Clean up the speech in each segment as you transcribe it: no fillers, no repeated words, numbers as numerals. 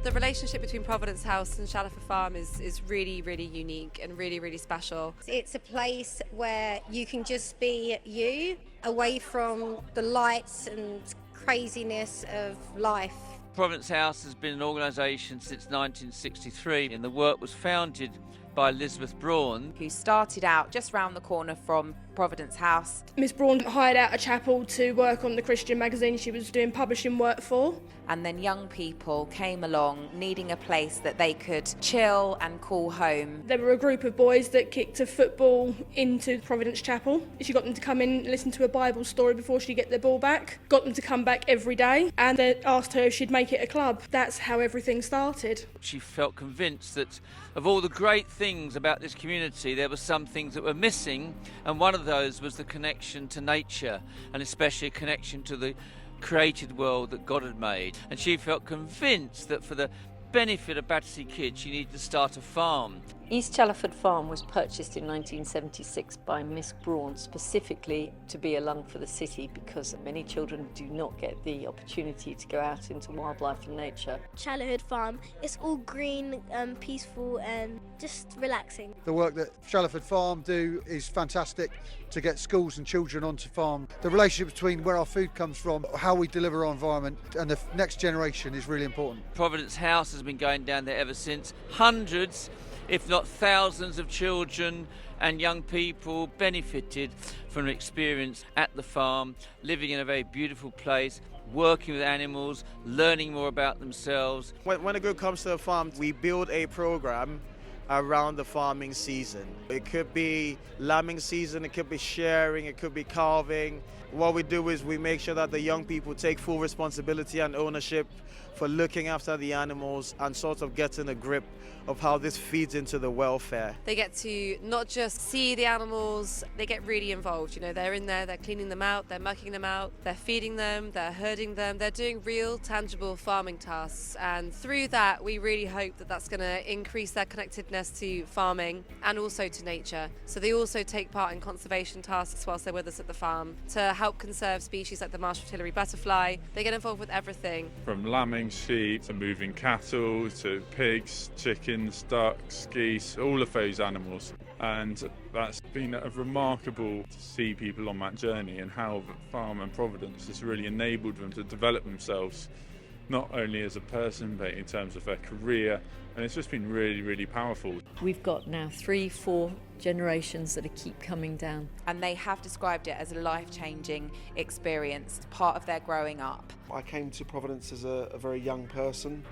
The relationship between Providence House and Shallowford Farm is really, really unique and really, really special. It's a place where you can just be you, away from the lights and craziness of life. Providence House has been an organisation since 1963, and the work was founded by Elizabeth Braun, who started out just round the corner from Providence House. Miss Braun hired out a chapel to work on the Christian magazine she was doing publishing work for. And then young people came along needing a place that they could chill and call home. There were a group of boys that kicked a football into Providence Chapel. She got them to come in and listen to a Bible story before she'd get their ball back. Got them to come back every day, and they asked her if she'd make it a club. That's how everything started. She felt convinced that of all the great things about this community, there were some things that were missing, and one of those was the connection to nature, and especially a connection to the created world that God had made. And she felt convinced that for the benefit of Battersea kids, she needed to start a farm. East Shallowford Farm was purchased in 1976 by Miss Braun specifically to be a lung for the city, because many children do not get the opportunity to go out into wildlife and nature. Shallowford Farm, it's all green, peaceful and just relaxing. The work that Shallowford Farm do is fantastic to get schools and children onto farm. The relationship between where our food comes from, how we deliver our environment and the next generation is really important. Providence House has been going down there ever since. Hundreds, if not thousands of children and young people benefited from an experience at the farm, living in a very beautiful place, working with animals, learning more about themselves. When a group comes to a farm, we build a program around the farming season. It could be lambing season, it could be sharing, it could be calving. What we do is we make sure that the young people take full responsibility and ownership for looking after the animals and sort of getting a grip of how this feeds into the welfare. They get to not just see the animals, they get really involved. You know, they're in there, they're cleaning them out, they're mucking them out, they're feeding them, they're herding them, they're doing real, tangible farming tasks. And through that, we really hope that that's going to increase their connectedness to farming and also to nature. So they also take part in conservation tasks whilst they're with us at the farm to help conserve species like the marsh fritillary butterfly. They get involved with everything. From lambing sheep to moving cattle to pigs, chickens, ducks, geese, all of those animals. And that's been remarkable to see people on that journey and how the farm and Providence has really enabled them to develop themselves, not only as a person but in terms of their career, and it's just been really, really powerful. We've got now 3-4 generations that keep coming down. And they have described it as a life-changing experience, part of their growing up. I came to Providence as a very young person.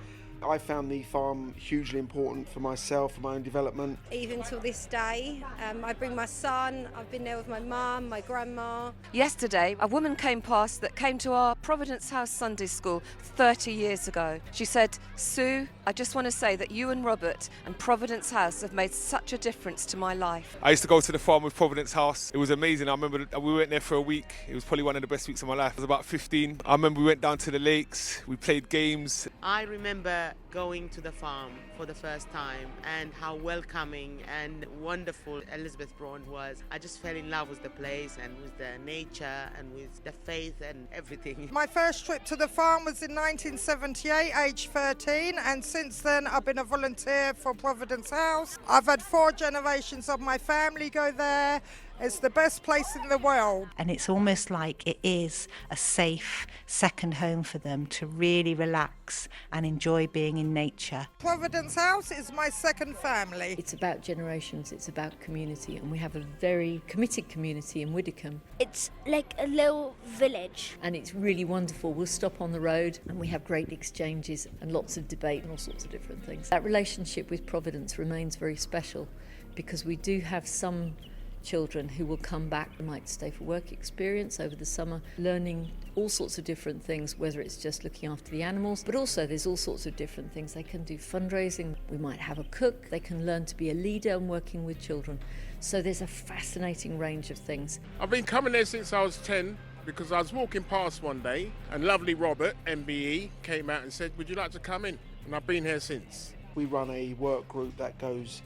I found the farm hugely important for myself, for my own development. Even till this day, I bring my son, I've been there with my mum, my grandma. Yesterday, a woman came past that came to our Providence House Sunday School 30 years ago. She said, "Sue, I just want to say that you and Robert and Providence House have made such a difference to my life." I used to go to the farm with Providence House. It was amazing. I remember we went there for a week. It was probably one of the best weeks of my life. I was about 15. I remember we went down to the lakes. We played games. I remember going to the farm for the first time and how welcoming and wonderful Elizabeth Braun was. I just fell in love with the place and with the nature and with the faith and everything. My first trip to the farm was in 1978, age 13, and since then I've been a volunteer for Providence House. I've had 4 generations of my family go there. It's the best place in the world. And it's almost like it is a safe second home for them to really relax and enjoy being in nature. Providence House is my second family. It's about generations, it's about community, and we have a very committed community in Widdicombe. It's like a little village. And it's really wonderful. We'll stop on the road and we have great exchanges and lots of debate and all sorts of different things. That relationship with Providence remains very special because we do have some children who will come back and might stay for work experience over the summer, learning all sorts of different things, whether it's just looking after the animals, but also there's all sorts of different things. They can do fundraising, we might have a cook, they can learn to be a leader and working with children. So there's a fascinating range of things. I've been coming there since I was 10 because I was walking past one day and lovely Robert, MBE, came out and said, "Would you like to come in?" And I've been here since. We run a work group that goes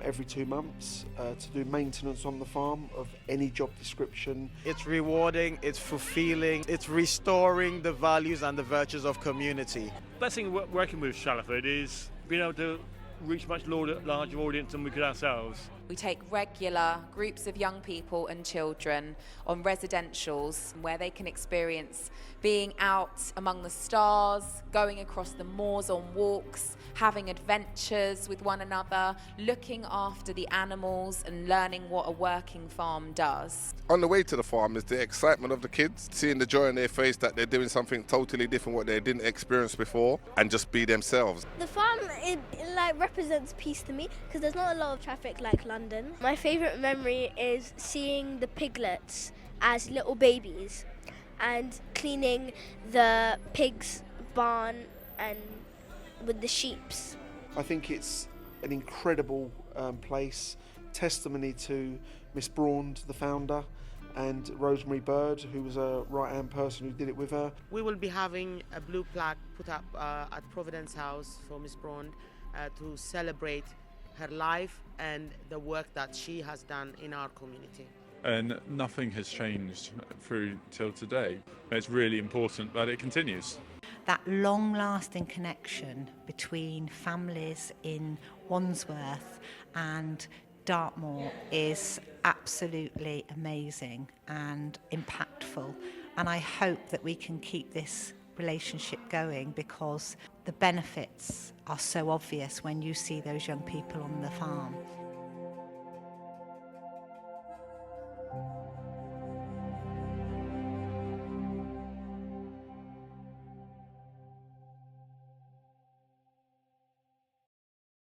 every 2 months to do maintenance on the farm of any job description. It's rewarding, it's fulfilling, it's restoring the values and the virtues of community. Best thing working with Shallowford is being able to reach much larger audience than we could ourselves. We take regular groups of young people and children on residentials where they can experience being out among the stars, going across the moors on walks, having adventures with one another, looking after the animals and learning what a working farm does. On the way to the farm is the excitement of the kids, seeing the joy in their face that they're doing something totally different what they didn't experience before, and just be themselves. The farm, it represents peace to me because there's not a lot of traffic like London. My favourite memory is seeing the piglets as little babies and cleaning the pig's barn and with the sheeps. I think it's an incredible place, testimony to Miss Braund, the founder, and Rosemary Bird, who was a right-hand person who did it with her. We will be having a blue plaque put up at Providence House for Miss Braund to celebrate her life and the work that she has done in our community. And nothing has changed through till today. It's really important that it continues. That long-lasting connection between families in Wandsworth and Dartmoor is absolutely amazing and impactful, and I hope that we can keep this relationship going because the benefits are so obvious when you see those young people on the farm.